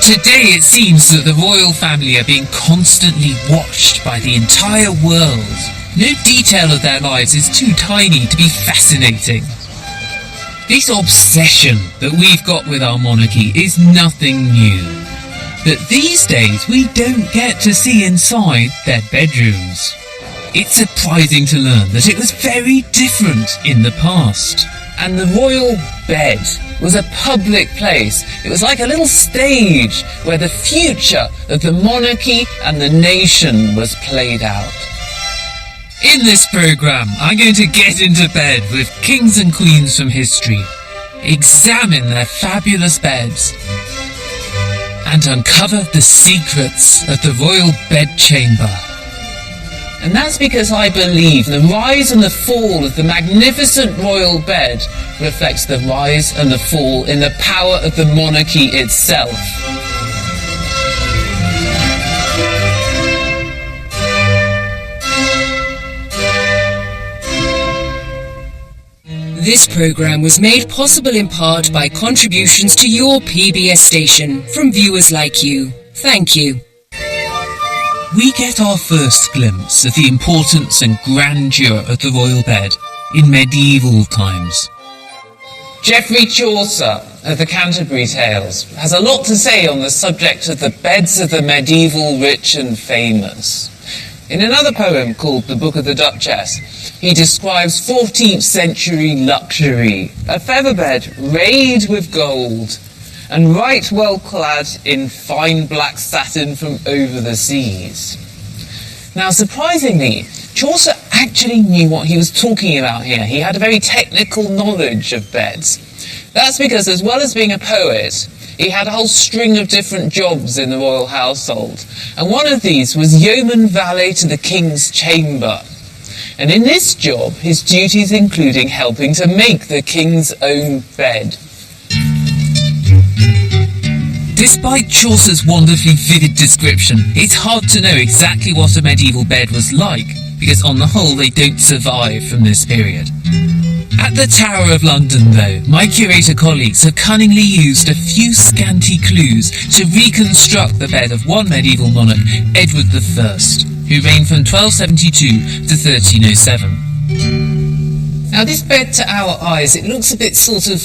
Today it seems that the royal family are being constantly watched by the entire world. No detail of their lives is too tiny to be fascinating. This obsession that we've got with our monarchy is nothing new. But these days we don't get to see inside their bedrooms. It's surprising to learn that it was very different in the past. And the royal bed was a public place. It was like a little stage where the future of the monarchy and the nation was played out. In this programme, I'm going to get into bed with kings and queens from history, examine their fabulous beds, and uncover the secrets of the Royal Bedchamber. And that's because I believe the rise and the fall of the magnificent royal bed reflects the rise and the fall in the power of the monarchy itself. This programme was made possible in part by contributions to your PBS station from viewers like you. Thank you. We get our first glimpse of the importance and grandeur of the royal bed in medieval times. Geoffrey Chaucer of the Canterbury Tales has a lot to say on the subject of the beds of the medieval rich and famous. In another poem called The Book of the Duchess, he describes 14th century luxury, a feather bed rayed with gold, and right well clad in fine black satin from over the seas. Now, surprisingly, Chaucer actually knew what he was talking about here. He had a very technical knowledge of beds. That's because, as well as being a poet, he had a whole string of different jobs in the royal household. And one of these was yeoman valet to the king's chamber. And in this job, his duties including helping to make the king's own bed. Despite Chaucer's wonderfully vivid description, it's hard to know exactly what a medieval bed was like, because on the whole they don't survive from this period. At the Tower of London, though, my curator colleagues have cunningly used a few scanty clues to reconstruct the bed of one medieval monarch, Edward I, who reigned from 1272 to 1307. Now, this bed, to our eyes, it looks a bit sort of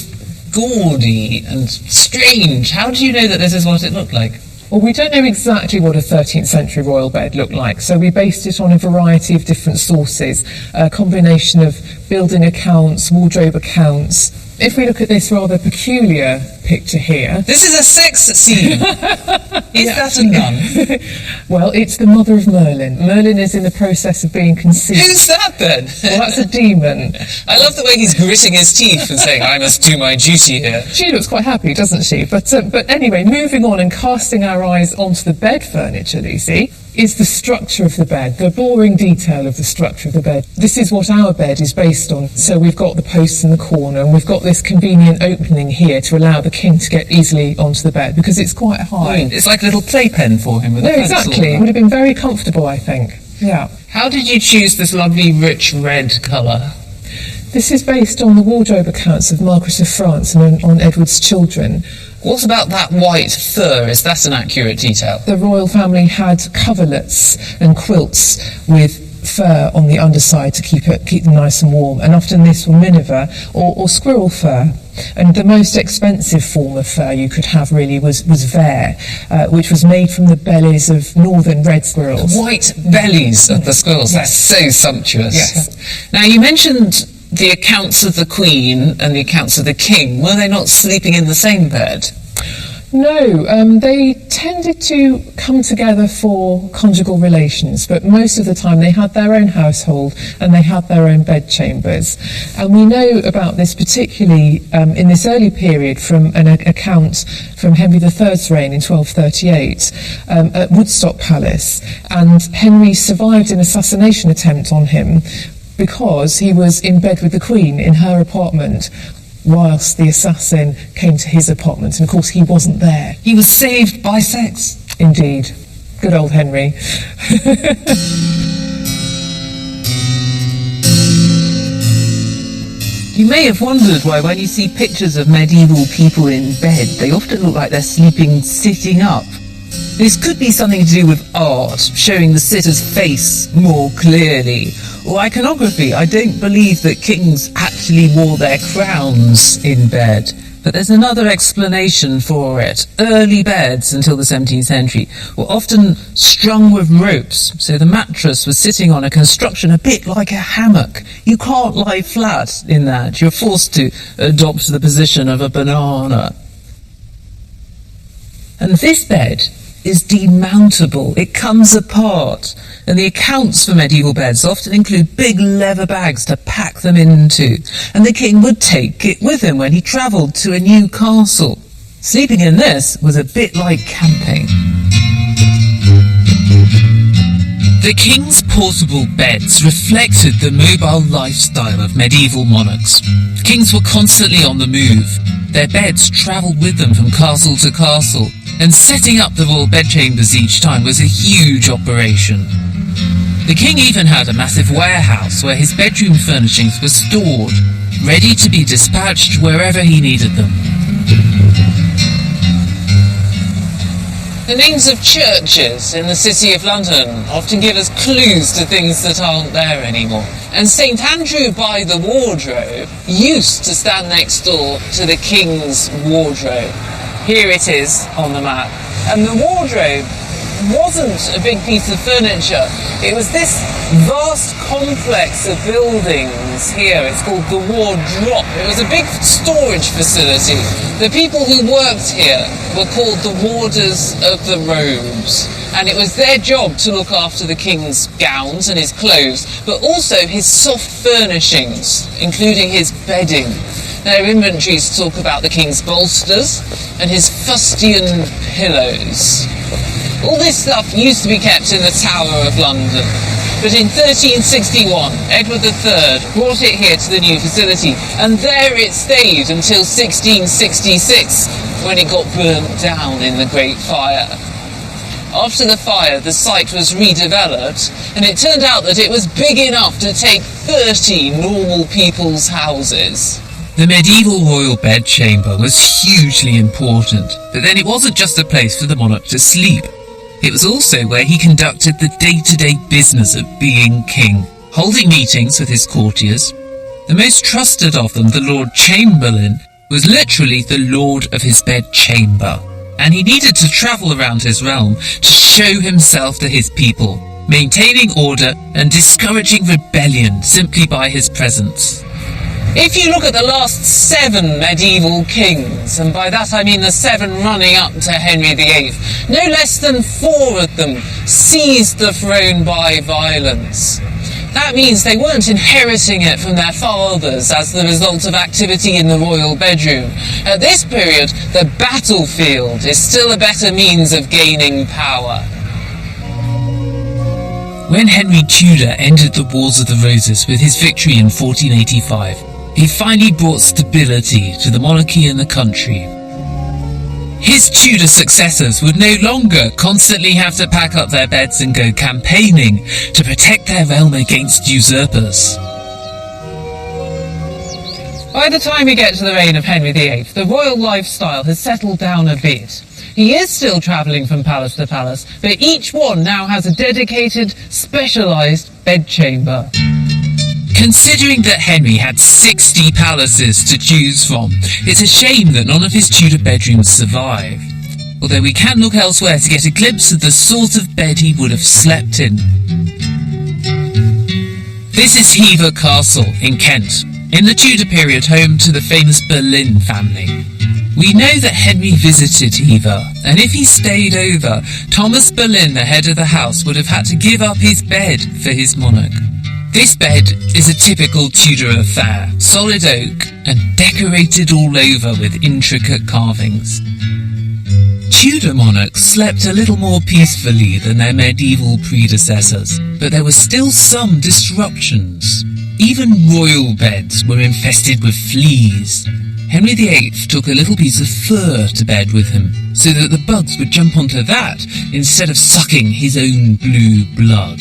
gaudy and strange. How do you know that this is what it looked like? Well, we don't know exactly what a 13th century royal bed looked like, so we based it on a variety of different sources, a combination of building accounts, wardrobe accounts. If we look at this rather peculiar picture here... This is a sex scene! Is that a nun? Well, it's the mother of Merlin. Merlin is in the process of being conceived. Who's that then? Well, that's a demon. I love the way he's gritting his teeth and saying, I must do my duty here. She looks quite happy, doesn't she? But anyway, moving on and casting our eyes onto the bed furniture, Lucy, is the structure of the bed, the boring detail of the structure of the bed. This is what our bed is based on. So we've got the posts in the corner, and we've got this convenient opening here to allow the king to get easily onto the bed, because it's quite high. It's like a little playpen for him with a pencil. Exactly. It would have been very comfortable, I think. Yeah. How did you choose this lovely rich red colour? This is based on the wardrobe accounts of Margaret of France and on Edward's children. What about that white fur? Is that an accurate detail? The royal family had coverlets and quilts with fur on the underside to keep them nice and warm, and often this were miniver or squirrel fur. And the most expensive form of fur you could have really was vair, which was made from the bellies of northern red squirrels. The white bellies of the squirrels, yes. That's so sumptuous. Yes. Now, you mentioned the accounts of the Queen and the accounts of the King. Were they not sleeping in the same bed? No, they tended to come together for conjugal relations, but most of the time they had their own household and they had their own bedchambers. And we know about this particularly in this early period from an account from Henry III's reign in 1238 at Woodstock Palace. And Henry survived an assassination attempt on him because he was in bed with the Queen in her apartment, whilst the assassin came to his apartment, and of course he wasn't there. He was saved by sex. Indeed. Good old Henry. You may have wondered why when you see pictures of medieval people in bed, they often look like they're sleeping sitting up. This could be something to do with art, showing the sitter's face more clearly, or iconography. I don't believe that kings actually wore their crowns in bed. But there's another explanation for it. Early beds, until the 17th century, were often strung with ropes, so the mattress was sitting on a construction a bit like a hammock. You can't lie flat in that. You're forced to adopt the position of a banana. And this bed is demountable. It comes apart, and the accounts for medieval beds often include big leather bags to pack them into, and the king would take it with him when he travelled to a new castle. Sleeping in this was a bit like camping. The king's portable beds reflected the mobile lifestyle of medieval monarchs. Kings were constantly on the move. Their beds travelled with them from castle to castle, and setting up the royal bedchambers each time was a huge operation. The king even had a massive warehouse where his bedroom furnishings were stored, ready to be dispatched wherever he needed them. The names of churches in the City of London often give us clues to things that aren't there anymore. And St Andrew by the Wardrobe used to stand next door to the King's Wardrobe. Here it is on the map. And the wardrobe wasn't a big piece of furniture. It was this vast complex of buildings here. It's called the Wardrop. It was a big storage facility. The people who worked here were called the Warders of the Robes. And it was their job to look after the king's gowns and his clothes, but also his soft furnishings, including his bedding. Their inventories talk about the king's bolsters and his fustian pillows. All this stuff used to be kept in the Tower of London, but in 1361, Edward III brought it here to the new facility, and there it stayed until 1666, when it got burnt down in the Great Fire. After the fire, the site was redeveloped, and it turned out that it was big enough to take 30 normal people's houses. The medieval royal bedchamber was hugely important, but then it wasn't just a place for the monarch to sleep. It was also where he conducted the day-to-day business of being king, holding meetings with his courtiers. The most trusted of them, the Lord Chamberlain, was literally the lord of his bedchamber, and he needed to travel around his realm to show himself to his people, maintaining order and discouraging rebellion simply by his presence. If you look at the last 7 medieval kings, and by that I mean the 7 running up to Henry VIII, no less than 4 of them seized the throne by violence. That means they weren't inheriting it from their fathers as the result of activity in the royal bedroom. At this period, the battlefield is still a better means of gaining power. When Henry Tudor entered the Wars of the Roses with his victory in 1485, he finally brought stability to the monarchy and the country. His Tudor successors would no longer constantly have to pack up their beds and go campaigning to protect their realm against usurpers. By the time we get to the reign of Henry VIII, the royal lifestyle has settled down a bit. He is still travelling from palace to palace, but each one now has a dedicated, specialised bedchamber. Considering that Henry had 60 palaces to choose from, it's a shame that none of his Tudor bedrooms survive. Although we can look elsewhere to get a glimpse of the sort of bed he would have slept in. This is Hever Castle in Kent, in the Tudor period home to the famous Boleyn family. We know that Henry visited Hever, and if he stayed over, Thomas Boleyn, the head of the house, would have had to give up his bed for his monarch. This bed is a typical Tudor affair, solid oak and decorated all over with intricate carvings. Tudor monarchs slept a little more peacefully than their medieval predecessors, but there were still some disruptions. Even royal beds were infested with fleas. Henry VIII took a little piece of fur to bed with him, so that the bugs would jump onto that instead of sucking his own blue blood.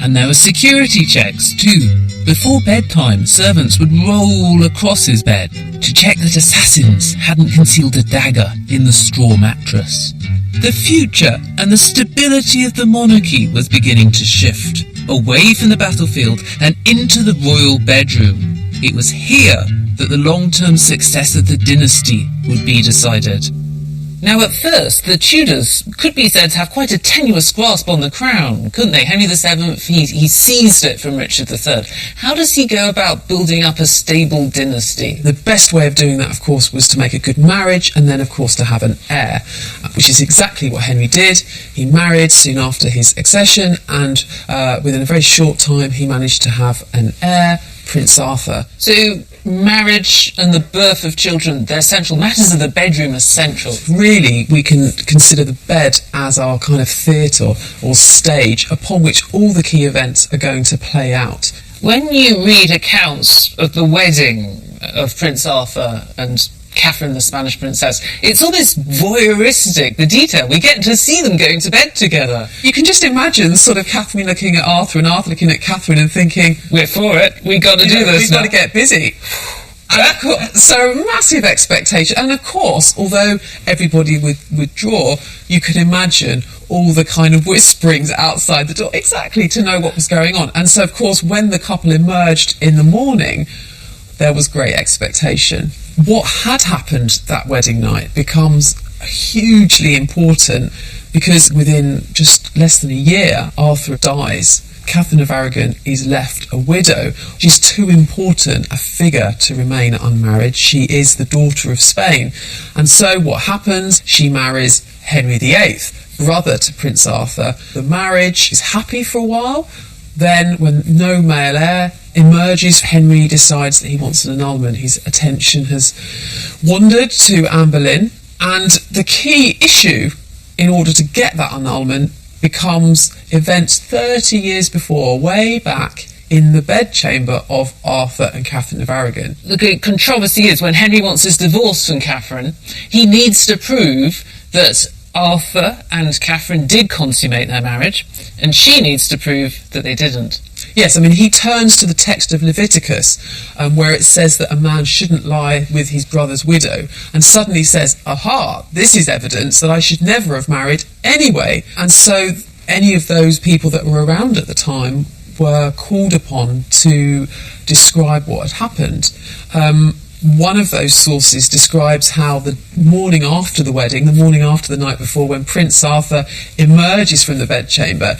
And there were security checks too. Before bedtime, servants would roll across his bed to check that assassins hadn't concealed a dagger in the straw mattress. The future and the stability of the monarchy was beginning to shift, away from the battlefield and into the royal bedroom. It was here that the long-term success of the dynasty would be decided. Now, at first, the Tudors could be said to have quite a tenuous grasp on the crown, couldn't they? Henry VII, he seized it from Richard III. How does he go about building up a stable dynasty? The best way of doing that, of course, was to make a good marriage and then, of course, to have an heir, which is exactly what Henry did. He married soon after his accession, and within a very short time, he managed to have an heir, Prince Arthur. So, marriage and the birth of children, they're central. Matters of the bedroom are central. Really, we can consider the bed as our kind of theatre or stage upon which all the key events are going to play out. When you read accounts of the wedding of Prince Arthur and Catherine, the Spanish princess, it's almost voyeuristic, the detail. We get to see them going to bed together. You can just imagine sort of Catherine looking at Arthur and Arthur looking at Catherine and thinking, we're for it, we've got to do this we've now. got to get busy. And of course, so massive expectation. And of course, although everybody would withdraw, you can imagine all the kind of whisperings outside the door, exactly to know what was going on. And so, of course, when the couple emerged in the morning, there was great expectation. What had happened that wedding night becomes hugely important because within just less than a year, Arthur dies. Catherine of Aragon is left a widow. She's too important a figure to remain unmarried. She is the daughter of Spain. And so what happens? She marries Henry VIII, brother to Prince Arthur. The marriage is happy for a while. Then, when no male heir emerges, Henry decides that he wants an annulment. His attention has wandered to Anne Boleyn, and the key issue in order to get that annulment becomes events 30 years before, way back in the bedchamber of Arthur and Catherine of Aragon. The great controversy is when Henry wants his divorce from Catherine, he needs to prove that Arthur and Catherine did consummate their marriage, and she needs to prove that they didn't. Yes, I mean, he turns to the text of Leviticus, where it says that a man shouldn't lie with his brother's widow, and suddenly says, aha, this is evidence that I should never have married anyway. And so any of those people that were around at the time were called upon to describe what had happened. One of those sources describes how the morning after the wedding, the morning after the night before, when Prince Arthur emerges from the bedchamber,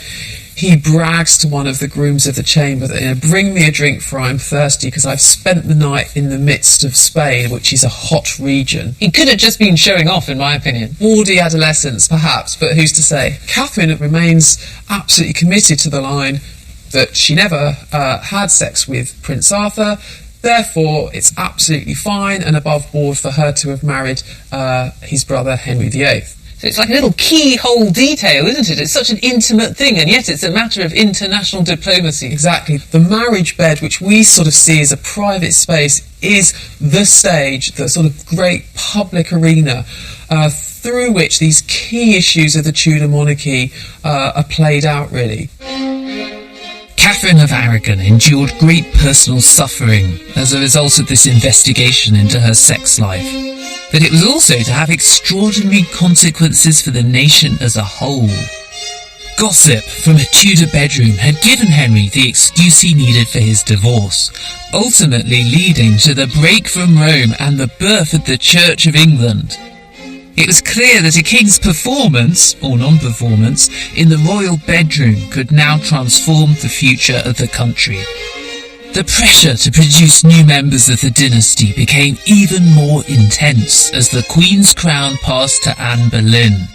he brags to one of the grooms of the chamber that, bring me a drink for I'm thirsty because I've spent the night in the midst of Spain, which is a hot region. He could have just been showing off, in my opinion. Bawdy adolescence, perhaps, but who's to say? Catherine remains absolutely committed to the line that she never had sex with Prince Arthur. Therefore, it's absolutely fine and above board for her to have married his brother Henry VIII. So it's like a little keyhole detail, isn't it? It's such an intimate thing, and yet it's a matter of international diplomacy. Exactly. The marriage bed, which we sort of see as a private space, is the stage, the sort of great public arena through which these key issues of the Tudor monarchy are played out, really. Catherine of Aragon endured great personal suffering as a result of this investigation into her sex life, but it was also to have extraordinary consequences for the nation as a whole. Gossip from a Tudor bedroom had given Henry the excuse he needed for his divorce, ultimately leading to the break from Rome and the birth of the Church of England. It was clear that a king's performance, or non-performance, in the royal bedroom could now transform the future of the country. The pressure to produce new members of the dynasty became even more intense as the Queen's crown passed to Anne Boleyn.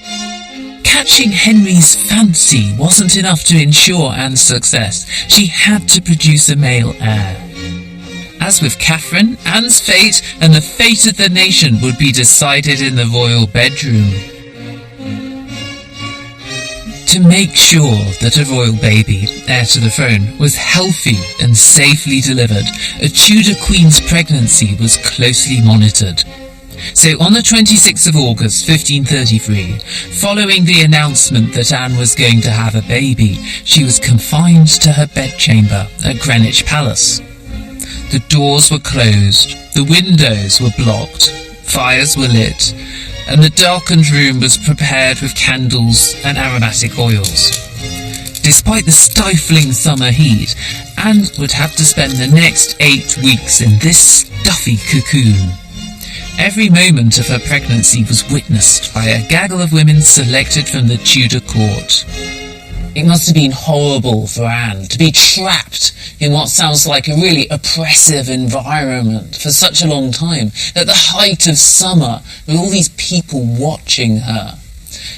Catching Henry's fancy wasn't enough to ensure Anne's success. She had to produce a male heir. As with Catherine, Anne's fate and the fate of the nation would be decided in the royal bedroom. To make sure that a royal baby, heir to the throne, was healthy and safely delivered, a Tudor queen's pregnancy was closely monitored. So on the 26th of August 1533, following the announcement that Anne was going to have a baby, she was confined to her bedchamber at Greenwich Palace. The doors were closed, the windows were blocked, fires were lit, and the darkened room was prepared with candles and aromatic oils. Despite the stifling summer heat, Anne would have to spend the next 8 weeks in this stuffy cocoon. Every moment of her pregnancy was witnessed by a gaggle of women selected from the Tudor court. It must have been horrible for Anne to be trapped in what sounds like a really oppressive environment for such a long time, at the height of summer, with all these people watching her.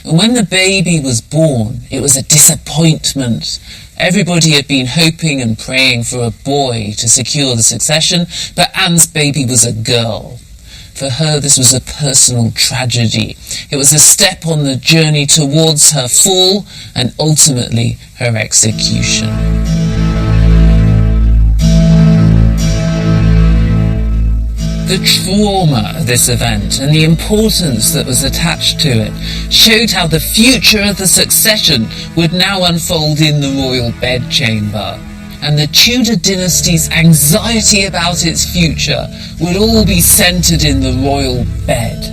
And when the baby was born, it was a disappointment. Everybody had been hoping and praying for a boy to secure the succession, but Anne's baby was a girl. For her, this was a personal tragedy. It was a step on the journey towards her fall and ultimately her execution. The trauma of this event and the importance that was attached to it showed how the future of the succession would now unfold in the royal bedchamber. And the Tudor dynasty's anxiety about its future would all be centred in the royal bed.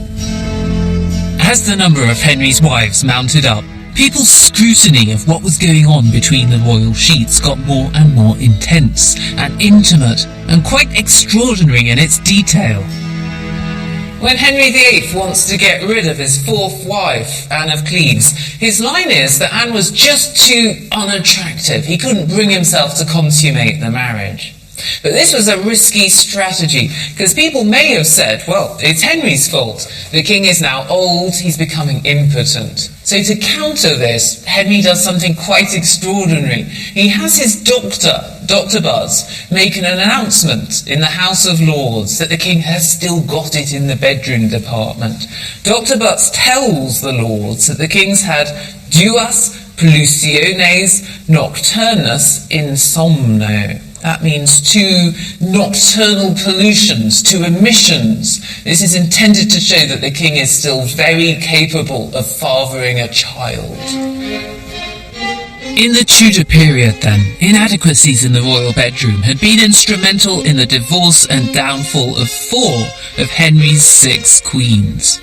As the number of Henry's wives mounted up, people's scrutiny of what was going on between the royal sheets got more and more intense and intimate and quite extraordinary in its detail. When Henry VIII wants to get rid of his fourth wife, Anne of Cleves, his line is that Anne was just too unattractive. He couldn't bring himself to consummate the marriage. But this was a risky strategy, because people may have said, well, it's Henry's fault. The king is now old, he's becoming impotent. So to counter this, Henry does something quite extraordinary. He has his Dr. Buzz, make an announcement in the House of Lords that the king has still got it in the bedroom department. Dr. Butts tells the Lords that the king's had duas pollutiones nocturnus insomno. That means 2 nocturnal pollutions, 2 emissions. This is intended to show that the king is still very capable of fathering a child. In the Tudor period, then, inadequacies in the royal bedroom had been instrumental in the divorce and downfall of 4 of Henry's 6 queens.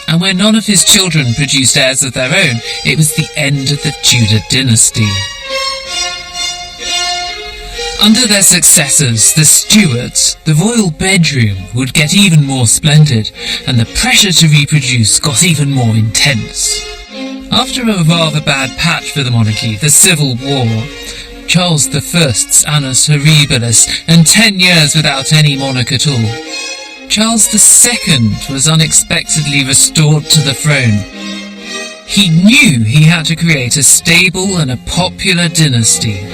And when none of his children produced heirs of their own, it was the end of the Tudor dynasty. Under their successors, the Stuarts, the royal bedroom would get even more splendid, and the pressure to reproduce got even more intense. After a rather bad patch for the monarchy, the Civil War, Charles I's annus horribilis, and 10 years without any monarch at all, Charles II was unexpectedly restored to the throne. He knew he had to create a stable and a popular dynasty.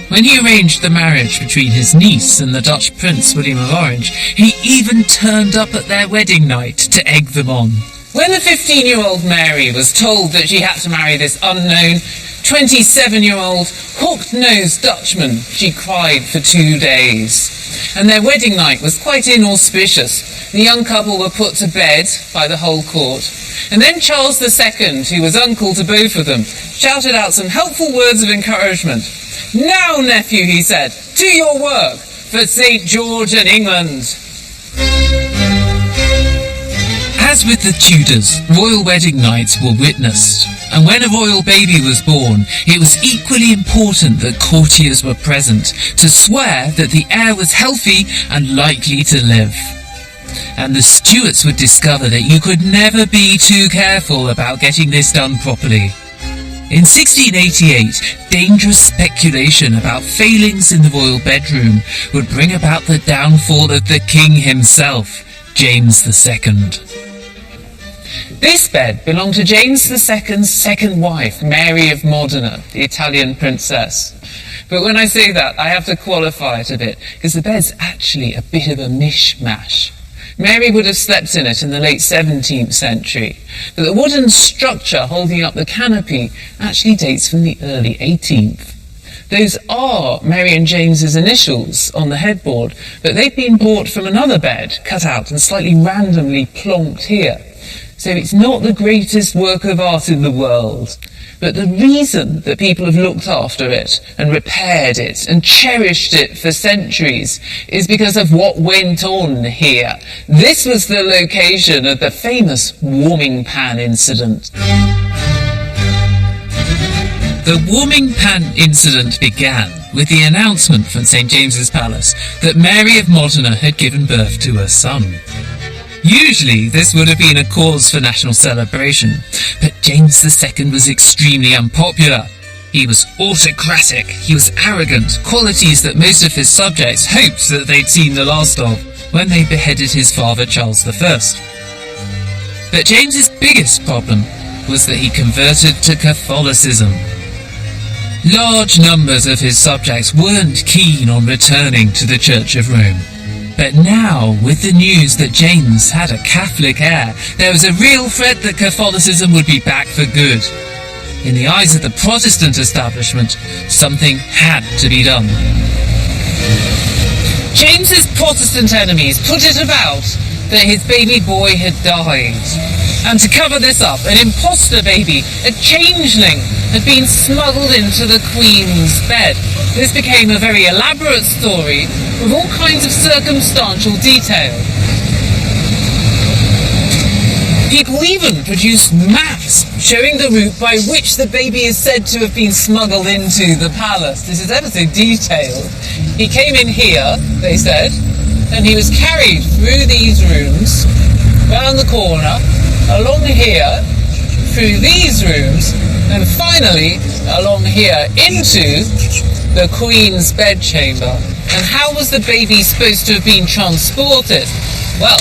When he arranged the marriage between his niece and the Dutch Prince William of Orange, he even turned up at their wedding night to egg them on. When the 15-year-old Mary was told that she had to marry this unknown 27-year-old hooked-nosed Dutchman, she cried for 2 days. And their wedding night was quite inauspicious. The young couple were put to bed by the whole court. And then Charles II, who was uncle to both of them, shouted out some helpful words of encouragement. "Now, nephew," he said, "to your work for St. George and England." As with the Tudors, royal wedding nights were witnessed, and when a royal baby was born, it was equally important that courtiers were present to swear that the heir was healthy and likely to live. And the Stuarts would discover that you could never be too careful about getting this done properly. In 1688, dangerous speculation about failings in the royal bedroom would bring about the downfall of the king himself, James II. This bed belonged to James II's second wife, Mary of Modena, the Italian princess. But when I say that, I have to qualify it a bit, because the bed's actually a bit of a mishmash. Mary would have slept in it in the late 17th century, but the wooden structure holding up the canopy actually dates from the early 18th. Those are Mary and James's initials on the headboard, but they've been bought from another bed, cut out and slightly randomly plonked here. So it's not the greatest work of art in the world. But the reason that people have looked after it and repaired it and cherished it for centuries is because of what went on here. This was the location of the famous warming pan incident. The warming pan incident began with the announcement from St. James's Palace that Mary of Modena had given birth to a son. Usually this would have been a cause for national celebration, but James II was extremely unpopular. He was autocratic, he was arrogant, qualities that most of his subjects hoped that they'd seen the last of when they beheaded his father Charles I. But James's biggest problem was that he converted to Catholicism. Large numbers of his subjects weren't keen on returning to the Church of Rome. But now, with the news that James had a Catholic heir, there was a real threat that Catholicism would be back for good. In the eyes of the Protestant establishment, something had to be done. James's Protestant enemies put it about that his baby boy had died. And to cover this up, an imposter baby, a changeling, had been smuggled into the Queen's bed. This became a very elaborate story with all kinds of circumstantial detail. People even produced maps showing the route by which the baby is said to have been smuggled into the palace. This is ever so detailed. He came in here, they said, and he was carried through these rooms, round the corner, along here, through these rooms, and finally along here into the Queen's bedchamber. And how was the baby supposed to have been transported? Well,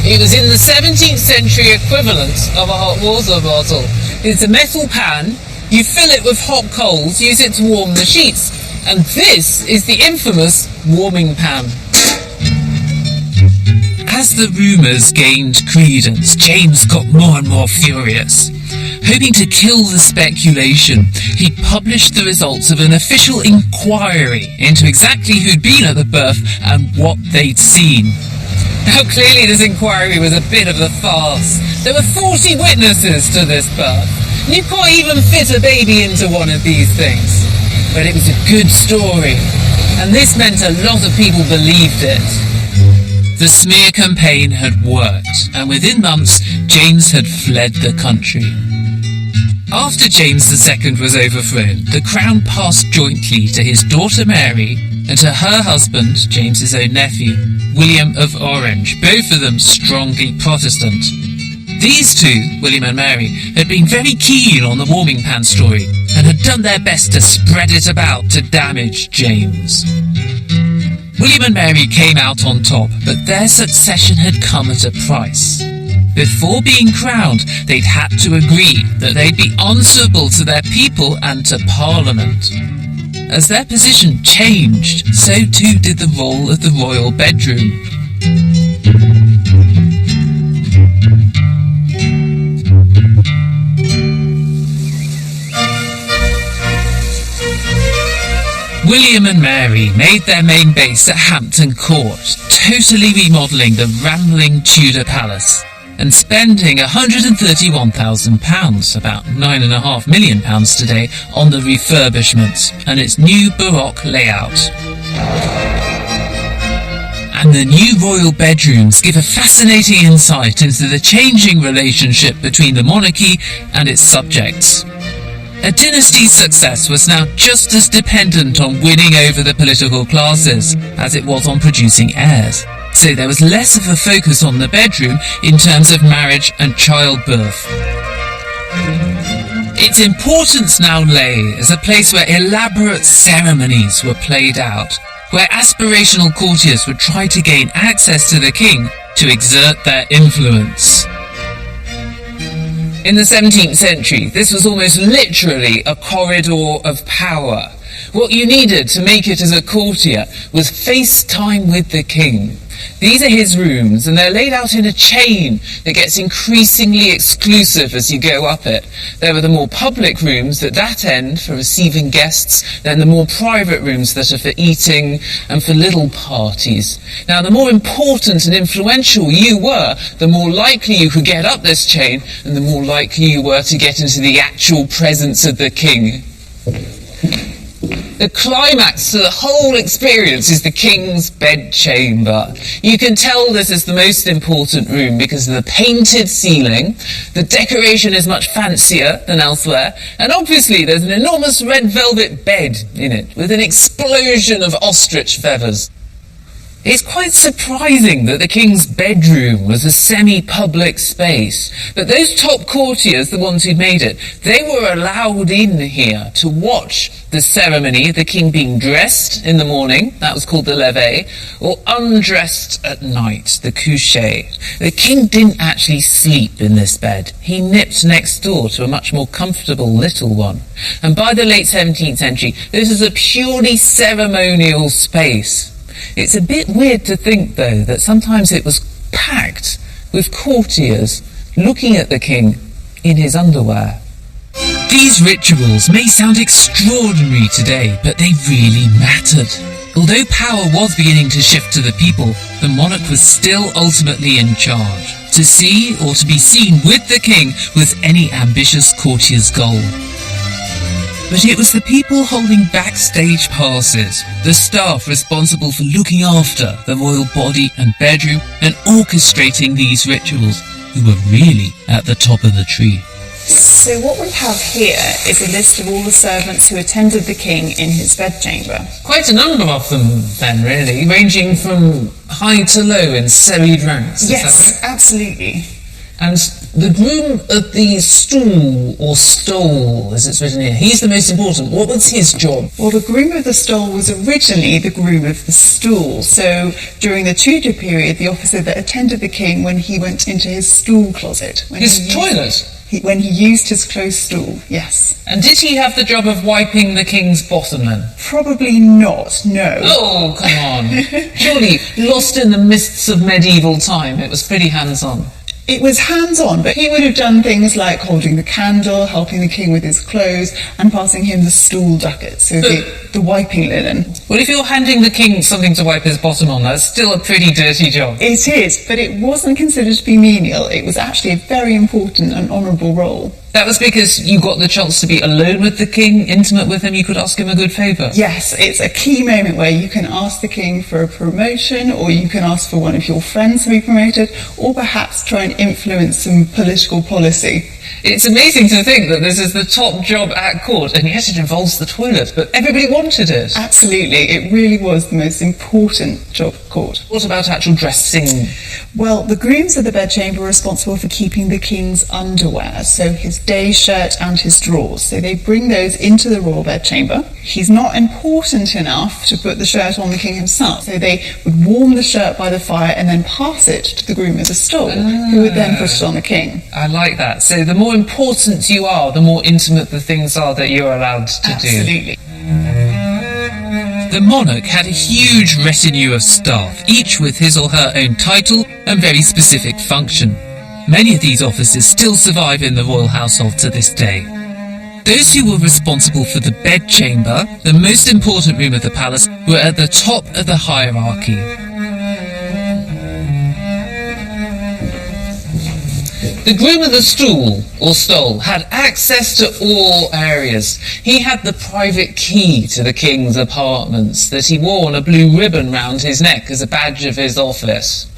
it was in the 17th century equivalent of a hot water bottle. It's a metal pan, you fill it with hot coals, use it to warm the sheets. And this is the infamous warming pan. As the rumours gained credence, James got more and more furious. Hoping to kill the speculation, he published the results of an official inquiry into exactly who'd been at the birth and what they'd seen. Now clearly this inquiry was a bit of a farce. There were 40 witnesses to this birth. You can't even fit a baby into one of these things. But it was a good story, and this meant a lot of people believed it. The smear campaign had worked, and within months, James had fled the country. After James II was overthrown, the crown passed jointly to his daughter Mary and to her husband, James's own nephew, William of Orange, both of them strongly Protestant. These two, William and Mary, had been very keen on the warming pan story and had done their best to spread it about to damage James. William and Mary came out on top, but their succession had come at a price. Before being crowned, they'd had to agree that they'd be answerable to their people and to Parliament. As their position changed, so too did the role of the royal bedroom. William and Mary made their main base at Hampton Court, totally remodelling the rambling Tudor palace and spending £131,000, about £9.5 million today, on the refurbishment and its new Baroque layout. And the new royal bedrooms give a fascinating insight into the changing relationship between the monarchy and its subjects. A dynasty's success was now just as dependent on winning over the political classes as it was on producing heirs. So there was less of a focus on the bedroom in terms of marriage and childbirth. Its importance now lay as a place where elaborate ceremonies were played out, where aspirational courtiers would try to gain access to the king to exert their influence. In the 17th century, this was almost literally a corridor of power. What you needed to make it as a courtier was face time with the king. These are his rooms, and they're laid out in a chain that gets increasingly exclusive as you go up it. There are the more public rooms at that end for receiving guests, then the more private rooms that are for eating and for little parties. Now, the more important and influential you were, the more likely you could get up this chain, and the more likely you were to get into the actual presence of the king. The climax to the whole experience is the king's bedchamber. You can tell this is the most important room because of the painted ceiling, the decoration is much fancier than elsewhere, and obviously there's an enormous red velvet bed in it with an explosion of ostrich feathers. It's quite surprising that the king's bedroom was a semi-public space, but those top courtiers, the ones who made it, they were allowed in here to watch the ceremony of the king being dressed in the morning, that was called the levee, or undressed at night, the coucher. The king didn't actually sleep in this bed. He nipped next door to a much more comfortable little one. And by the late 17th century, this is a purely ceremonial space. It's a bit weird to think, though, that sometimes it was packed with courtiers looking at the king in his underwear. These rituals may sound extraordinary today, but they really mattered. Although power was beginning to shift to the people, the monarch was still ultimately in charge. To see or to be seen with the king was any ambitious courtier's goal. But it was the people holding backstage passes, the staff responsible for looking after the royal body and bedroom and orchestrating these rituals, who were really at the top of the tree. So what we have here is a list of all the servants who attended the king in his bedchamber. Quite a number of them then, really, ranging from high to low in serried ranks. Yes, absolutely. And the groom of the stool, or stole, as it's written here, he's the most important. What was his job? Well, the groom of the stole was originally the groom of the stool. So during the Tudor period, the officer that attended the king when he went into his stool closet. His toilet? When he used his closed stool, yes. And did he have the job of wiping the king's bottom then? Probably not, no. Oh, come on. Surely, lost in the mists of medieval time, it was pretty hands-on. It was hands-on, but he would have done things like holding the candle, helping the king with his clothes, and passing him the stool ducat, so the wiping linen. Well, if you're handing the king something to wipe his bottom on, that's still a pretty dirty job. It is, but it wasn't considered to be menial. It was actually a very important and honourable role. That was because you got the chance to be alone with the king, intimate with him, you could ask him a good favour. Yes, it's a key moment where you can ask the king for a promotion, or you can ask for one of your friends to be promoted, or perhaps try and influence some political policy. It's amazing to think that this is the top job at court, and yet it involves the toilet, but everybody wanted it. Absolutely, it really was the most important job at court. What about actual dressing? Well, the grooms of the bedchamber were responsible for keeping the king's underwear, so his day shirt and his drawers. So they bring those into the royal bedchamber. He's not important enough to put the shirt on the king himself, so they would warm the shirt by the fire and then pass it to the groom of the stole, who would then put it on the king. I like that. So the more important you are, the more intimate the things are that you're allowed to do. Absolutely. The monarch had a huge retinue of staff, each with his or her own title and very specific function. Many of these officers still survive in the royal household to this day. Those who were responsible for the bedchamber, the most important room of the palace, were at the top of the hierarchy. The groom of the stool, or stole, had access to all areas. He had the private key to the king's apartments that he wore on a blue ribbon round his neck as a badge of his office.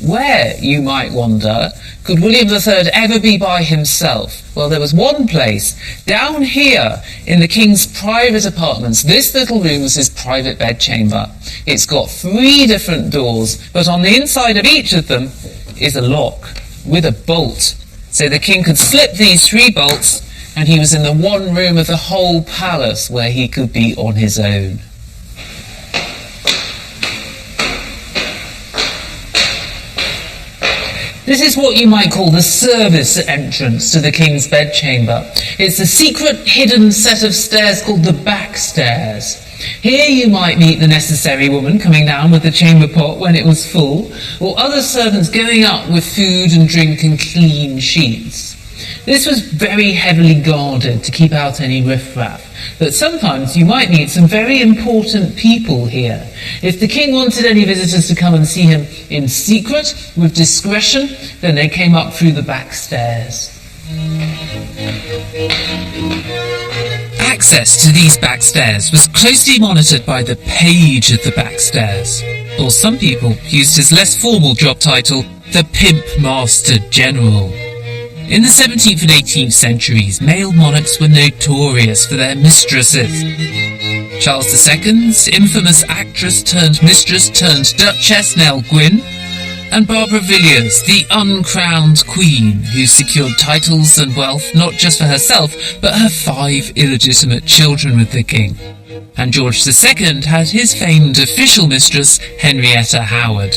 Where, you might wonder, could William III ever be by himself? Well, there was one place, down here, in the king's private apartments. This little room was his private bedchamber. It's got 3 different doors, but on the inside of each of them is a lock with a bolt. So the king could slip these 3 bolts, and he was in the one room of the whole palace where he could be on his own. This is what you might call the service entrance to the king's bedchamber. It's a secret hidden set of stairs called the back stairs. Here you might meet the necessary woman coming down with the chamber pot when it was full, or other servants going up with food and drink and clean sheets. This was very heavily guarded to keep out any riffraff, but sometimes you might meet some very important people here. If the king wanted any visitors to come and see him in secret, with discretion, then they came up through the back stairs. Access to these back stairs was closely monitored by the page at the back stairs, or some people used his less formal job title, the Pimp Master General. In the 17th and 18th centuries, male monarchs were notorious for their mistresses. Charles II's infamous actress turned mistress turned Duchess Nell Gwyn, and Barbara Villiers, the uncrowned queen who secured titles and wealth not just for herself, but her 5 illegitimate children with the king. And George II had his famed official mistress, Henrietta Howard.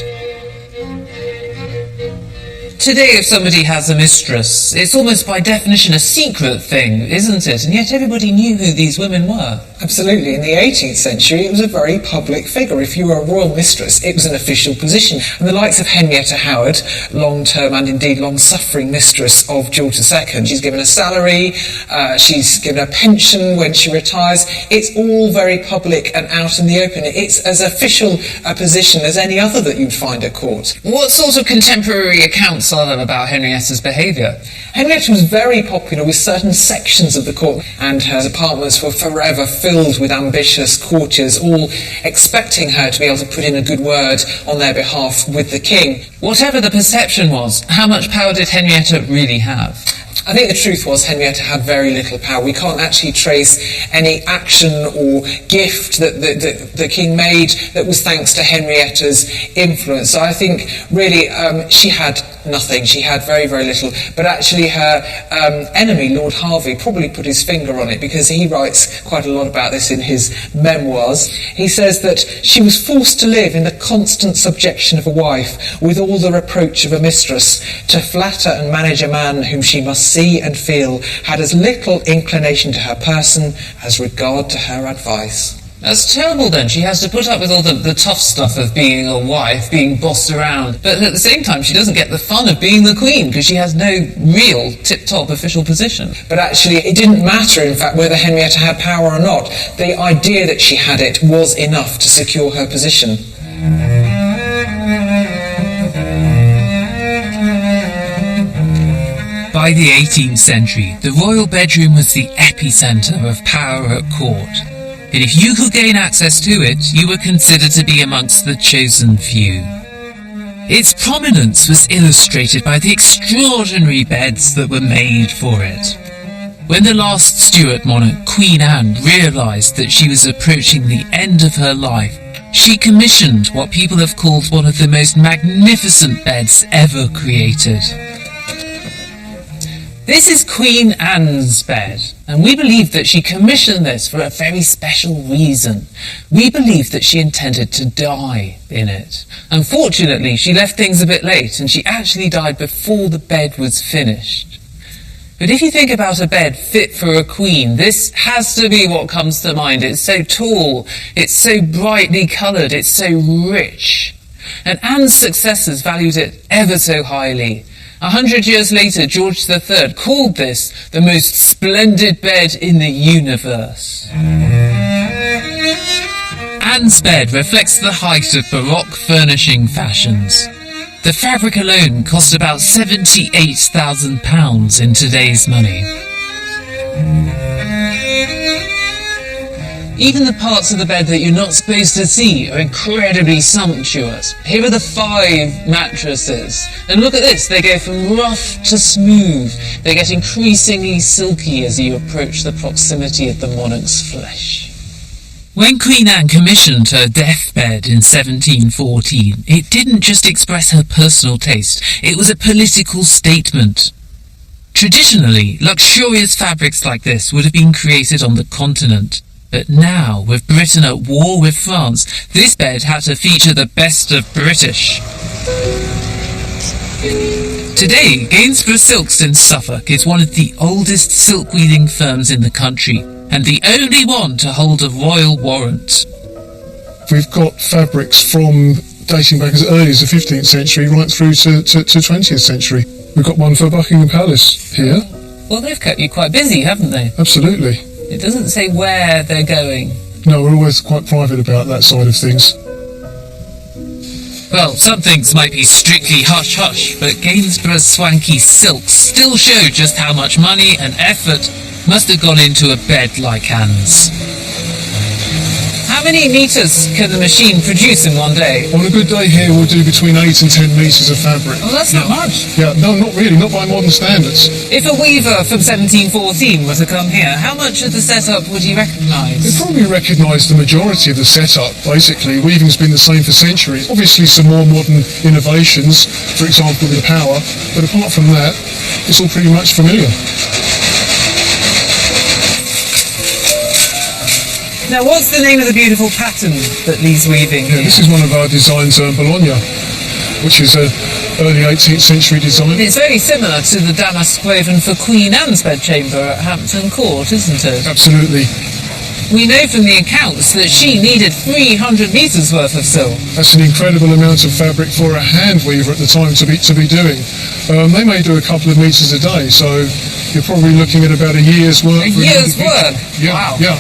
Today, if somebody has a mistress, it's almost by definition a secret thing, isn't it? And yet everybody knew who these women were. Absolutely. In the 18th century, it was a very public figure. If you were a royal mistress, it was an official position. And the likes of Henrietta Howard, long-term and indeed long-suffering mistress of George II, she's given a salary, she's given a pension when she retires. It's all very public and out in the open. It's as official a position as any other that you'd find at court. What sort of contemporary accounts are there about Henrietta's behaviour? Henrietta was very popular with certain sections of the court, and her apartments were forever filled with ambitious courtiers, all expecting her to be able to put in a good word on their behalf with the king. Whatever the perception was, how much power did Henrietta really have? I think the truth was Henrietta had very little power. We can't actually trace any action or gift that the king made that was thanks to Henrietta's influence. So I think really she had nothing. She had very, very little. But actually her enemy, Lord Hervey, probably put his finger on it, because he writes quite a lot about this in his memoirs. He says that she was forced to live in the constant subjection of a wife, with all the reproach of a mistress, to flatter and manage a man whom she must see and feel had as little inclination to her person as regard to her advice. That's terrible then. She has to put up with all the tough stuff of being a wife, being bossed around, but at the same time she doesn't get the fun of being the queen, because she has no real tip-top official position. But actually it didn't matter, in fact, whether Henrietta had power or not. The idea that she had it was enough to secure her position. By the 18th century, the royal bedroom was the epicenter of power at court. And if you could gain access to it, you were considered to be amongst the chosen few. Its prominence was illustrated by the extraordinary beds that were made for it. When the last Stuart monarch, Queen Anne, realised that she was approaching the end of her life, she commissioned what people have called one of the most magnificent beds ever created. This is Queen Anne's bed, and we believe that she commissioned this for a very special reason. We believe that she intended to die in it. Unfortunately, she left things a bit late, and she actually died before the bed was finished. But if you think about a bed fit for a queen, this has to be what comes to mind. It's so tall, it's so brightly coloured, it's so rich. And Anne's successors valued it ever so highly. 100 years later, George III called this the most splendid bed in the universe. Anne's bed reflects the height of Baroque furnishing fashions. The fabric alone cost about £78,000 in today's money. Even the parts of the bed that you're not supposed to see are incredibly sumptuous. Here are the 5 mattresses. And look at this, they go from rough to smooth. They get increasingly silky as you approach the proximity of the monarch's flesh. When Queen Anne commissioned her deathbed in 1714, it didn't just express her personal taste, it was a political statement. Traditionally, luxurious fabrics like this would have been created on the continent. But now, with Britain at war with France, this bed had to feature the best of British. Today, Gainsborough Silks in Suffolk is one of the oldest silk weaving firms in the country, and the only one to hold a royal warrant. We've got fabrics from dating back as early as the 15th century right through to 20th century. We've got one for Buckingham Palace here. Well, they've kept you quite busy, haven't they? Absolutely. It doesn't say where they're going. No, we're always quite private about that side of things. Well, some things might be strictly hush-hush, but Gainsborough's swanky silks still show just how much money and effort must have gone into a bed like Anne's. How many metres can the machine produce in one day? On a good day here, we'll do between 8 and 10 metres of fabric. Oh, that's not much. Yeah, no, not really, not by modern standards. If a weaver from 1714 were to come here, how much of the setup would he recognise? You'd probably recognise the majority of the setup, basically. Weaving's been the same for centuries. Obviously some more modern innovations, for example the power, but apart from that, it's all pretty much familiar. Now, what's the name of the beautiful pattern that Lee's weaving Yeah, here? this is one of our designs, Bologna, which is a early 18th century design. It's very similar to the damask woven for Queen Anne's bedchamber at Hampton Court, isn't it? Absolutely. We know from the accounts that she needed 300 metres worth of silk. That's an incredible amount of fabric for a hand weaver at the time to be doing. They may do a couple of metres a day, so you're probably looking at about a year's work. A year's work? Yeah, Wow. yeah.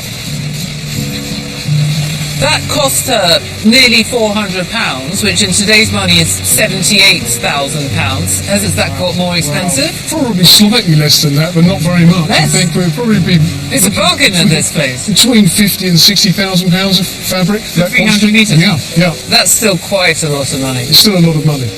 That cost her nearly £400, which in today's money is £78,000. Hasn't that got more expensive? Probably slightly less than that, but not very much. Less? I think we'll probably be... It's a bargain at this place. Between £50,000 and £60,000 of fabric. For 300 metres? Yeah, yeah. That's still quite a lot of money. It's still a lot of money.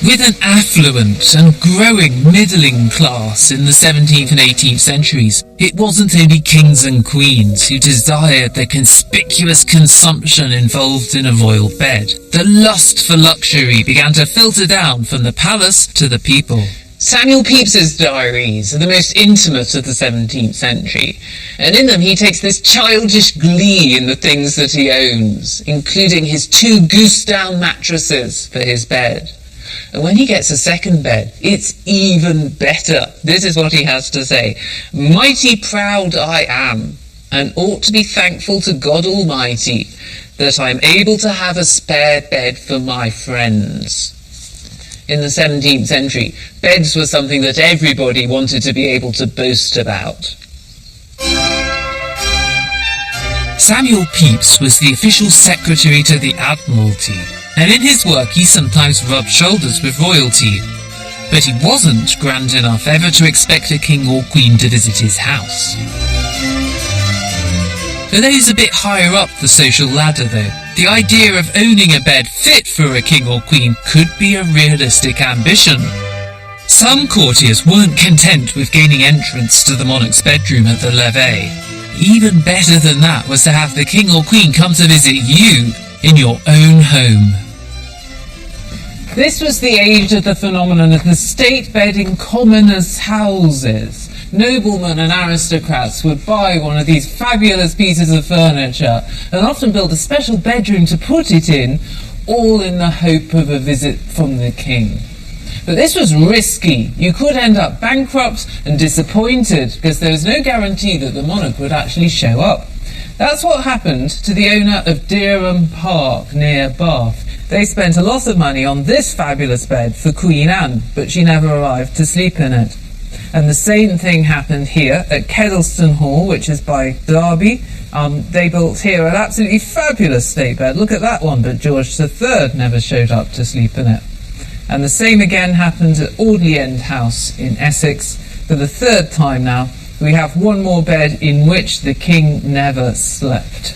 With an affluent and growing middling class in the 17th and 18th centuries, it wasn't only kings and queens who desired the conspicuous consumption involved in a royal bed. The lust for luxury began to filter down from the palace to the people. Samuel Pepys's diaries are the most intimate of the 17th century, and in them he takes this childish glee in the things that he owns, including his 2 goose-down mattresses for his bed. And when he gets a second bed, it's even better. This is what he has to say. "Mighty proud I am, and ought to be thankful to God Almighty that I'm able to have a spare bed for my friends." In the 17th century, beds were something that everybody wanted to be able to boast about. Samuel Pepys was the official secretary to the Admiralty, and in his work he sometimes rubbed shoulders with royalty. But he wasn't grand enough ever to expect a king or queen to visit his house. For those a bit higher up the social ladder though, the idea of owning a bed fit for a king or queen could be a realistic ambition. Some courtiers weren't content with gaining entrance to the monarch's bedroom at the levee. Even better than that was to have the king or queen come to visit you in your own home. This was the age of the phenomenon of the state bed in commoners' houses. Noblemen and aristocrats would buy one of these fabulous pieces of furniture and often build a special bedroom to put it in, all in the hope of a visit from the king. But this was risky. You could end up bankrupt and disappointed because there was no guarantee that the monarch would actually show up. That's what happened to the owner of Dereham Park near Bath. They spent a lot of money on this fabulous bed for Queen Anne, but she never arrived to sleep in it. And the same thing happened here at Kedleston Hall, which is by Derby. They built here an absolutely fabulous state bed. Look at that one, but George III never showed up to sleep in it. And the same again happened at Audley End House in Essex. For the 3rd time now, we have one more bed in which the king never slept.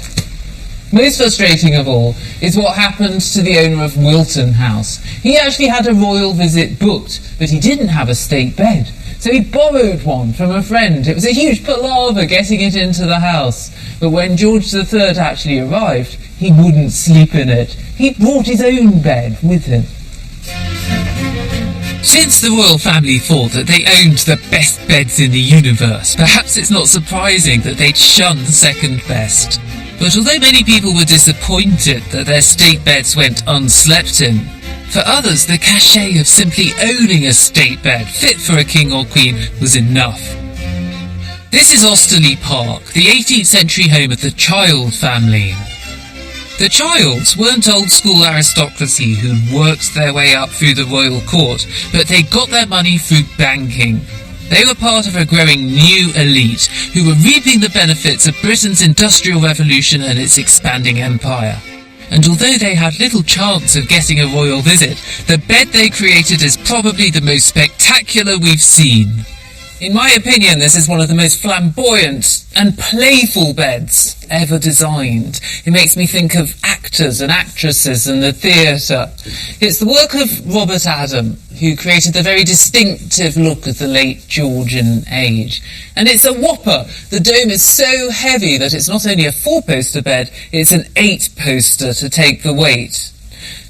Most frustrating of all is what happened to the owner of Wilton House. He actually had a royal visit booked, but he didn't have a state bed. So he borrowed one from a friend. It was a huge palaver getting it into the house. But when George III actually arrived, he wouldn't sleep in it. He brought his own bed with him. Since the royal family thought that they owned the best beds in the universe, perhaps it's not surprising that they'd shun second best. But although many people were disappointed that their state beds went unslept in, for others the cachet of simply owning a state bed fit for a king or queen was enough. This is Osterley Park, the 18th century home of the Child family. The Childs weren't old-school aristocracy who worked their way up through the royal court, but they got their money through banking. They were part of a growing new elite who were reaping the benefits of Britain's Industrial Revolution and its expanding empire. And although they had little chance of getting a royal visit, the bed they created is probably the most spectacular we've seen. In my opinion, this is one of the most flamboyant and playful beds ever designed. It makes me think of actors and actresses and the theatre. It's the work of Robert Adam, who created the very distinctive look of the late Georgian age. And it's a whopper. The dome is so heavy that it's not only a 4-poster bed, it's an 8-poster to take the weight.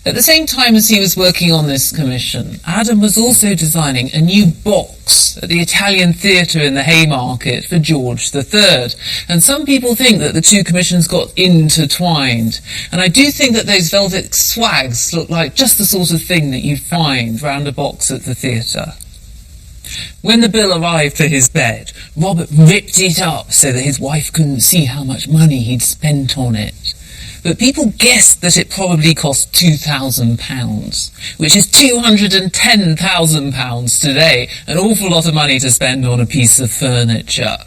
At the same time as he was working on this commission, Adam was also designing a new box at the Italian Theatre in the Haymarket for George III. And some people think that the two commissions got intertwined. And I do think that those velvet swags look like just the sort of thing that you find round a box at the theatre. When the bill arrived for his bed, Robert ripped it up so that his wife couldn't see how much money he'd spent on it. But people guessed that it probably cost £2,000, which is £210,000 today, an awful lot of money to spend on a piece of furniture.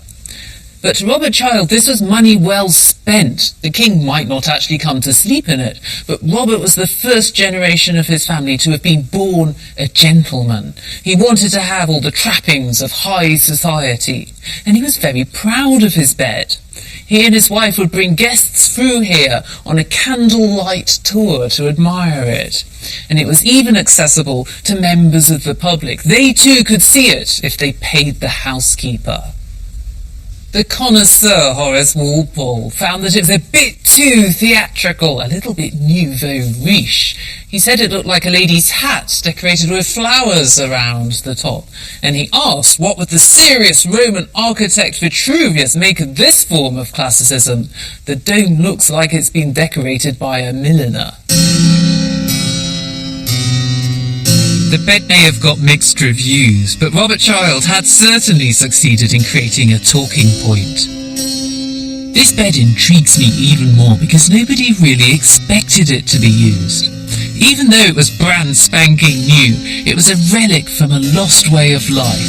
But to Robert Child, this was money well spent. The king might not actually come to sleep in it, but Robert was the first generation of his family to have been born a gentleman. He wanted to have all the trappings of high society, and he was very proud of his bed. He and his wife would bring guests through here on a candlelight tour to admire it. And it was even accessible to members of the public. They too could see it if they paid the housekeeper. The connoisseur Horace Walpole found that it was a bit too theatrical, a little bit nouveau riche. He said it looked like a lady's hat decorated with flowers around the top. And he asked what would the serious Roman architect Vitruvius make of this form of classicism. The dome looks like it's been decorated by a milliner. The bed may have got mixed reviews, but Robert Child had certainly succeeded in creating a talking point. This bed intrigues me even more because nobody really expected it to be used. Even though it was brand spanking new, it was a relic from a lost way of life.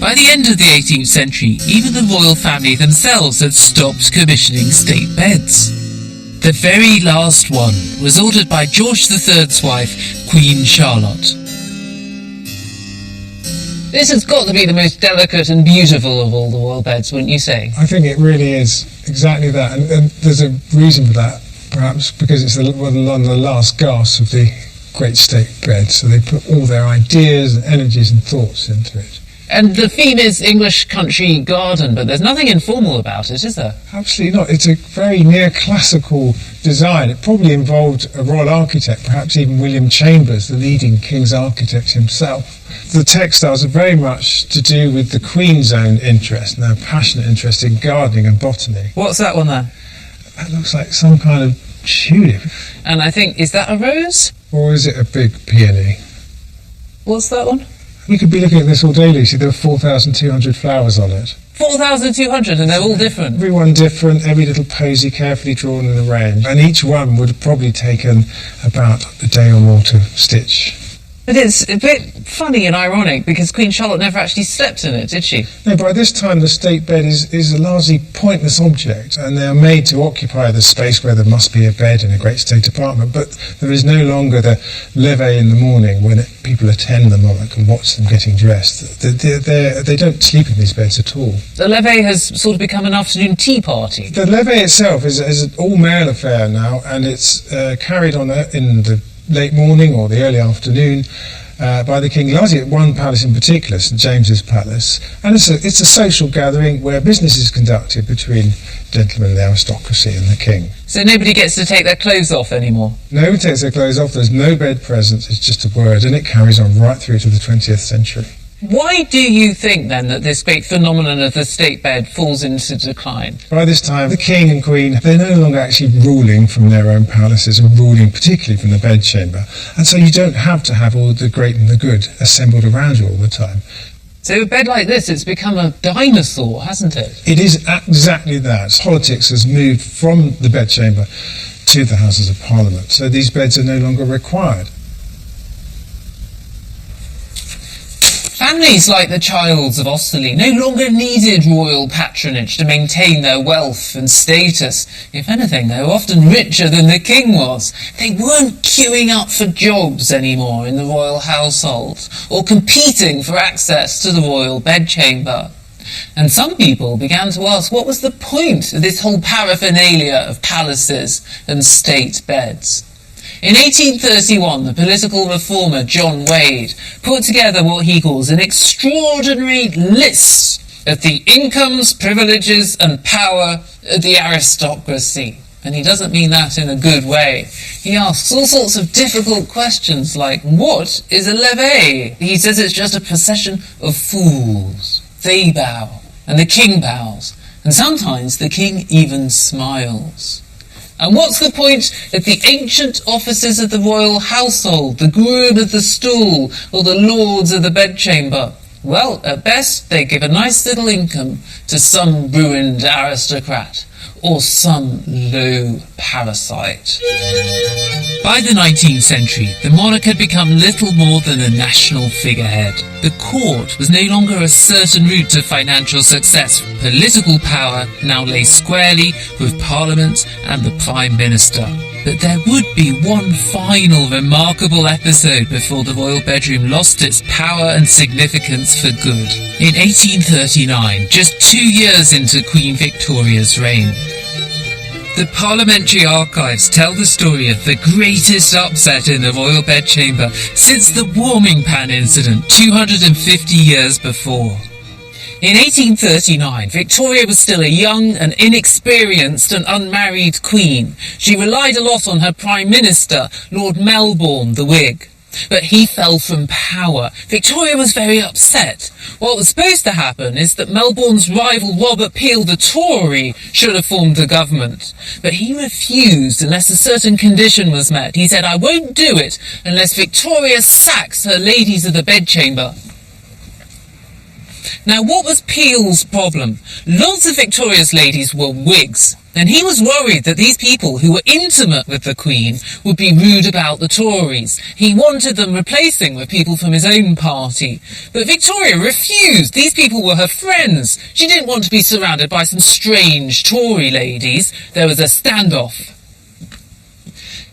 By the end of the 18th century, even the royal family themselves had stopped commissioning state beds. The very last one was ordered by George III's wife, Queen Charlotte. This has got to be the most delicate and beautiful of all the royal beds, wouldn't you say? I think it really is exactly that, and there's a reason for that, perhaps because it's one of the last gasps of the great state bed, so they put all their ideas and energies and thoughts into it. And the theme is English country garden, but there's nothing informal about it, is there? Absolutely not. It's a very neoclassical design. It probably involved a royal architect, perhaps even William Chambers, the leading king's architect himself. The textiles are very much to do with the Queen's own interest and her passionate interest in gardening and botany. What's that one there? That looks like some kind of tulip. And I think, is that a rose? Or is it a big peony? What's that one? We could be looking at this all day, Lucy. There are 4,200 flowers on it. 4,200, and they're all different? Every one different, every little posy carefully drawn in a range. And each one would have probably taken about a day or more to stitch. But it's a bit funny and ironic, because Queen Charlotte never actually slept in it, did she? No, by this time the state bed is a largely pointless object, and they're made to occupy the space where there must be a bed in a great state apartment, but there is no longer the levee in the morning when people attend the monarch and watch them getting dressed. They don't sleep in these beds at all. The levee has sort of become an afternoon tea party. The levee itself is an all-male affair now, and it's carried on in the late morning or the early afternoon by the king, largely at one palace in particular, St James's Palace, and it's a social gathering where business is conducted between gentlemen of the aristocracy and the king. So nobody gets to take their clothes off anymore? Nobody takes their clothes off, there's no bed presence, it's just a word, and it carries on right through to the 20th century. Why do you think, then, that this great phenomenon of the state bed falls into decline? By this time, the king and queen, they're no longer actually ruling from their own palaces and ruling particularly from the bedchamber. And so you don't have to have all the great and the good assembled around you all the time. So a bed like this, it's become a dinosaur, hasn't it? It is exactly that. Politics has moved from the bedchamber to the Houses of Parliament, so these beds are no longer required. Families like the Childs of Osterley no longer needed royal patronage to maintain their wealth and status. If anything, they were often richer than the king was. They weren't queuing up for jobs anymore in the royal household, or competing for access to the royal bedchamber. And some people began to ask what was the point of this whole paraphernalia of palaces and state beds. In 1831, the political reformer John Wade put together what he calls an extraordinary list of the incomes, privileges and power of the aristocracy. And he doesn't mean that in a good way. He asks all sorts of difficult questions like, what is a levee? He says it's just a procession of fools. They bow, and the king bows, and sometimes the king even smiles. And what's the point of the ancient officers of the royal household, the groom of the stool, or the lords of the bedchamber? Well, at best, they give a nice little income to some ruined aristocrat, or some low parasite. By the 19th century, the monarch had become little more than a national figurehead. The court was no longer a certain route to financial success. Political power now lay squarely with Parliament and the Prime Minister. But there would be one final remarkable episode before the royal bedroom lost its power and significance for good. In 1839, just 2 years into Queen Victoria's reign, the Parliamentary Archives tell the story of the greatest upset in the royal bedchamber since the warming pan incident 250 years before. In 1839, Victoria was still a young and inexperienced and unmarried queen. She relied a lot on her Prime Minister, Lord Melbourne, the Whig. But he fell from power. Victoria was very upset. What was supposed to happen is that Melbourne's rival Robert Peel, the Tory, should have formed the government. But he refused unless a certain condition was met. He said, I won't do it unless Victoria sacks her ladies of the bedchamber. Now, what was Peel's problem? Lots of Victoria's ladies were Whigs, and he was worried that these people who were intimate with the Queen would be rude about the Tories. He wanted them replacing with people from his own party. But Victoria refused. These people were her friends. She didn't want to be surrounded by some strange Tory ladies. There was a standoff.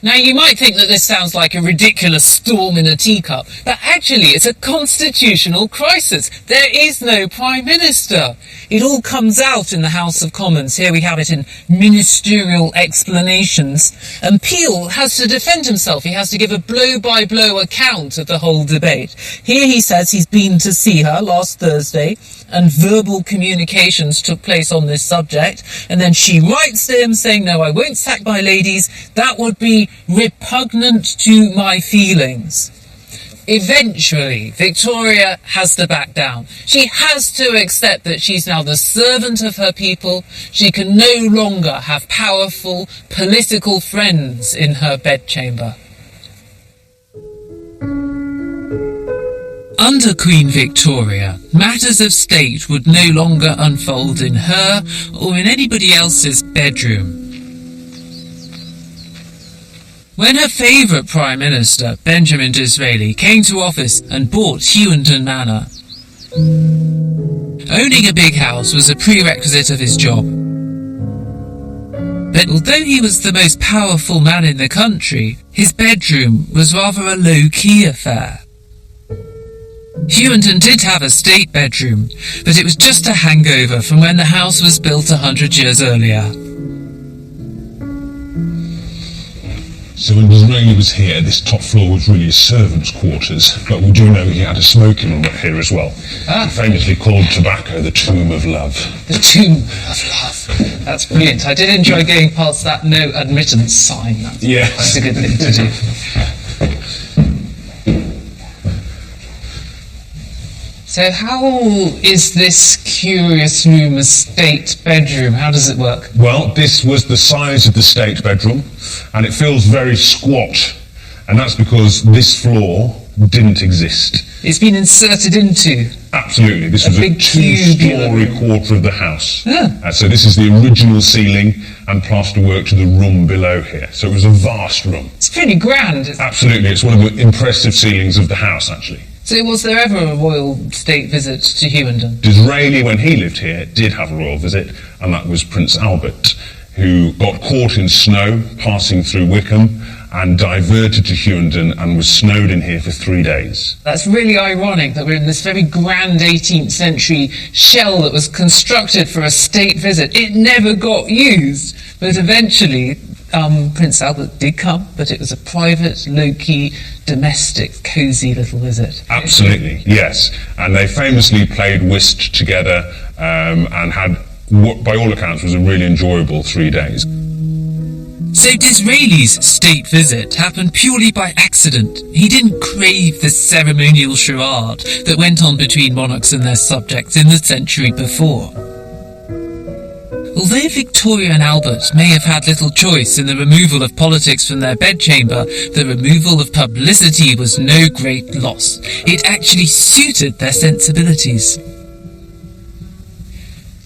Now, you might think that this sounds like a ridiculous storm in a teacup, but actually it's a constitutional crisis. There is no Prime Minister. It all comes out in the House of Commons. Here we have it in ministerial explanations. And Peel has to defend himself. He has to give a blow-by-blow account of the whole debate. Here he says he's been to see her last Thursday, and verbal communications took place on this subject. And then she writes to him saying, no, I won't sack my ladies. That would be repugnant to my feelings. Eventually, Victoria has to back down. She has to accept that she's now the servant of her people. She can no longer have powerful political friends in her bedchamber. Under Queen Victoria, matters of state would no longer unfold in her or in anybody else's bedroom. When her favourite Prime Minister, Benjamin Disraeli, came to office and bought Hewington Manor, owning a big house was a prerequisite of his job. But although he was the most powerful man in the country, his bedroom was rather a low-key affair. Hewington did have a state bedroom, but it was just a hangover from when the house was built 100 years earlier. So when Disraeli was here, this top floor was really his servants' quarters, but we do know he had a smoking room here as well. Famously called Tobacco the Tomb of Love. The Tomb of Love. That's brilliant. I did enjoy going past that no admittance sign. That's a good thing to do. So how is this curious room a state bedroom? How does it work? Well, this was the size of the state bedroom, and it feels very squat, and that's because this floor didn't exist. It's been inserted into. Absolutely. This was a big two-storey quarter of the house. Yeah. So this is the original ceiling and plasterwork to the room below here. So it was a vast room. It's pretty grand. Absolutely. It's one of the impressive ceilings of the house, actually. So was there ever a royal state visit to Hughenden? Disraeli, when he lived here, did have a royal visit, and that was Prince Albert, who got caught in snow passing through Wickham and diverted to Hughenden and was snowed in here for 3 days. That's really ironic that we're in this very grand 18th century shell that was constructed for a state visit. It never got used, but eventually Prince Albert did come, but it was a private, low-key, domestic, cosy little visit. Absolutely, yes. And they famously played whist together and had, what by all accounts was a really enjoyable 3 days. So Disraeli's state visit happened purely by accident. He didn't crave the ceremonial charade that went on between monarchs and their subjects in the century before. Although Victoria and Albert may have had little choice in the removal of politics from their bedchamber, the removal of publicity was no great loss. It actually suited their sensibilities.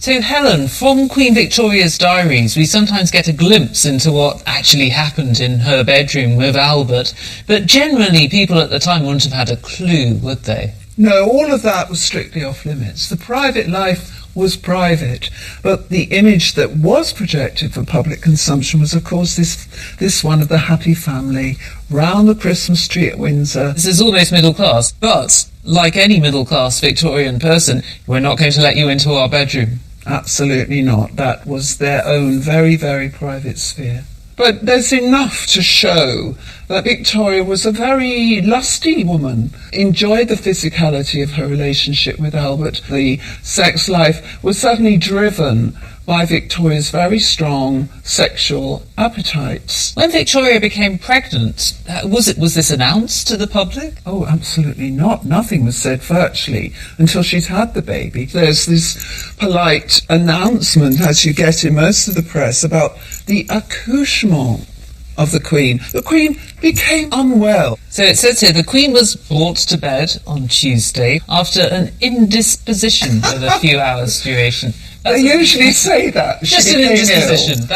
So Helen, from Queen Victoria's diaries, we sometimes get a glimpse into what actually happened in her bedroom with Albert, but generally people at the time wouldn't have had a clue, would they? No, all of that was strictly off limits. The private life was private, but the image that was projected for public consumption was, of course, this one of the happy family round the Christmas tree at Windsor. This is almost middle class, but like any middle class Victorian person, we're not going to let you into our bedroom. Absolutely not. That was their own very, very private sphere. But there's enough to show that Victoria was a very lusty woman, enjoyed the physicality of her relationship with Albert. The sex life was certainly driven by Victoria's very strong sexual appetites. When Victoria became pregnant, was this announced to the public? Oh, absolutely not. Nothing was said virtually until she's had the baby. There's this polite announcement, as you get in most of the press, about the accouchement of the Queen. The Queen became unwell. So it says here, the Queen was brought to bed on Tuesday after an indisposition of a few hours' duration. They usually say that. Just an indisposition.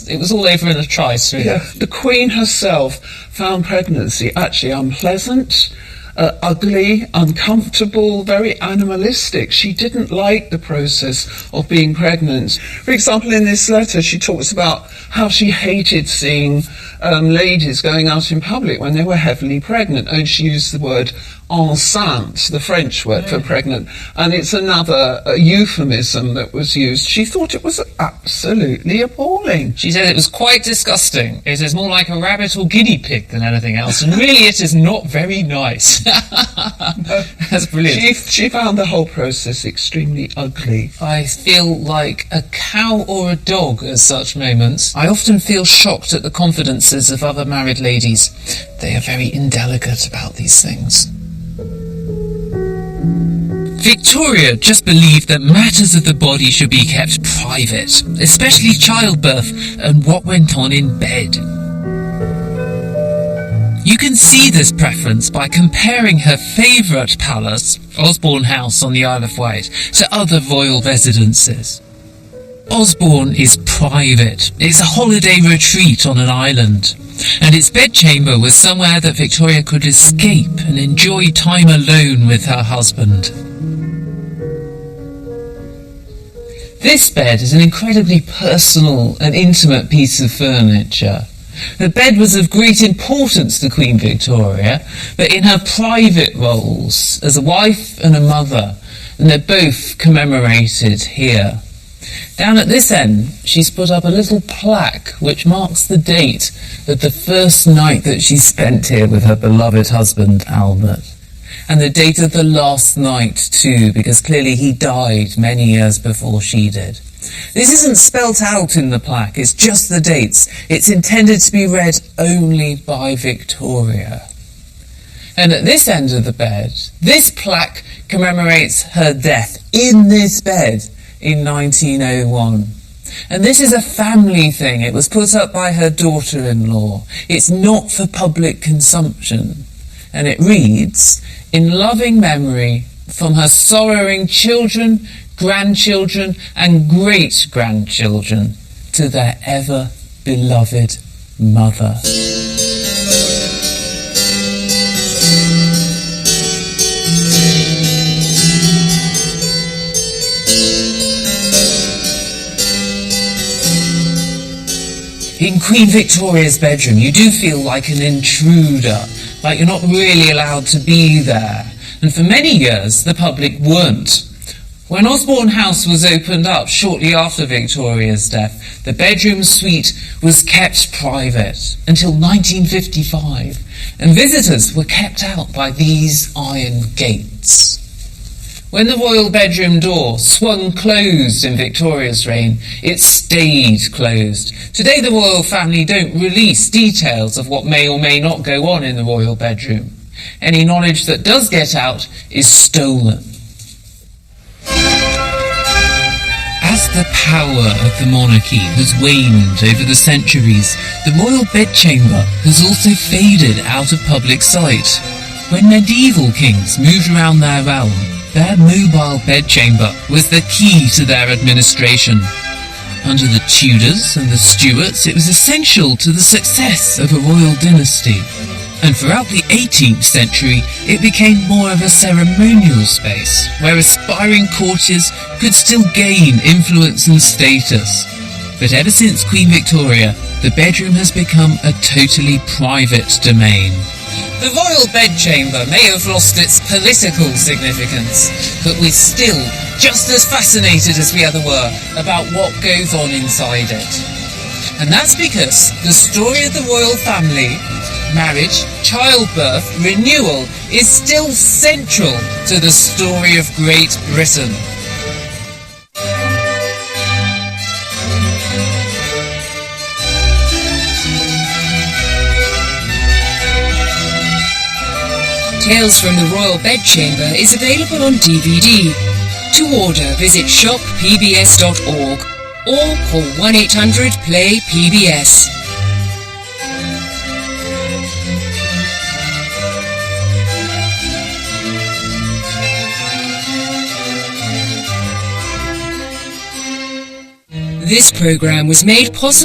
It was all over in a trice, really. Yeah. The Queen herself found pregnancy actually unpleasant, ugly, uncomfortable, very animalistic. She didn't like the process of being pregnant. For example, in this letter, she talks about how she hated seeing ladies going out in public when they were heavily pregnant. And she used the word enceinte, the French word for pregnant, and it's another euphemism that was used. She thought it was absolutely appalling. She said it was quite disgusting. It is more like a rabbit or guinea pig than anything else, and really it is not very nice. That's brilliant. She found the whole process extremely ugly. I feel like a cow or a dog at such moments. I often feel shocked at the confidences of other married ladies. They are very indelicate about these things. Victoria just believed that matters of the body should be kept private, especially childbirth and what went on in bed. You can see this preference by comparing her favourite palace, Osborne House on the Isle of Wight, to other royal residences. Osborne is private. It's a holiday retreat on an island, and its bedchamber was somewhere that Victoria could escape and enjoy time alone with her husband. This bed is an incredibly personal and intimate piece of furniture. The bed was of great importance to Queen Victoria, but in her private roles as a wife and a mother, and they're both commemorated here. Down at this end, she's put up a little plaque which marks the date of the first night that she spent here with her beloved husband, Albert. And the date of the last night too, because clearly he died many years before she did. This isn't spelt out in the plaque, it's just the dates. It's intended to be read only by Victoria. And at this end of the bed, this plaque commemorates her death in this bed in 1901. And this is a family thing. It was put up by her daughter-in-law. It's not for public consumption. and it reads, "In loving memory from her sorrowing children, grandchildren and great-grandchildren to their ever-beloved mother." In Queen Victoria's bedroom, you do feel like an intruder, like you're not really allowed to be there. And for many years, the public weren't. When Osborne House was opened up shortly after Victoria's death, the bedroom suite was kept private until 1955, and visitors were kept out by these iron gates. When the royal bedroom door swung closed in Victoria's reign, it stayed closed. Today the royal family don't release details of what may or may not go on in the royal bedroom. Any knowledge that does get out is stolen. As the power of the monarchy has waned over the centuries, the royal bedchamber has also faded out of public sight. When medieval kings moved around their realm, their mobile bedchamber was the key to their administration. Under the Tudors and the Stuarts, it was essential to the success of a royal dynasty. And throughout the 18th century, it became more of a ceremonial space, where aspiring courtiers could still gain influence and status. But ever since Queen Victoria, the bedroom has become a totally private domain. The royal bedchamber may have lost its political significance, but we're still just as fascinated as we ever were about what goes on inside it. And that's because the story of the royal family, marriage, childbirth, renewal, is still central to the story of Great Britain. Tales from the Royal Bedchamber is available on DVD. To order, visit shoppbs.org or call 1-800-PLAY-PBS. This program was made possible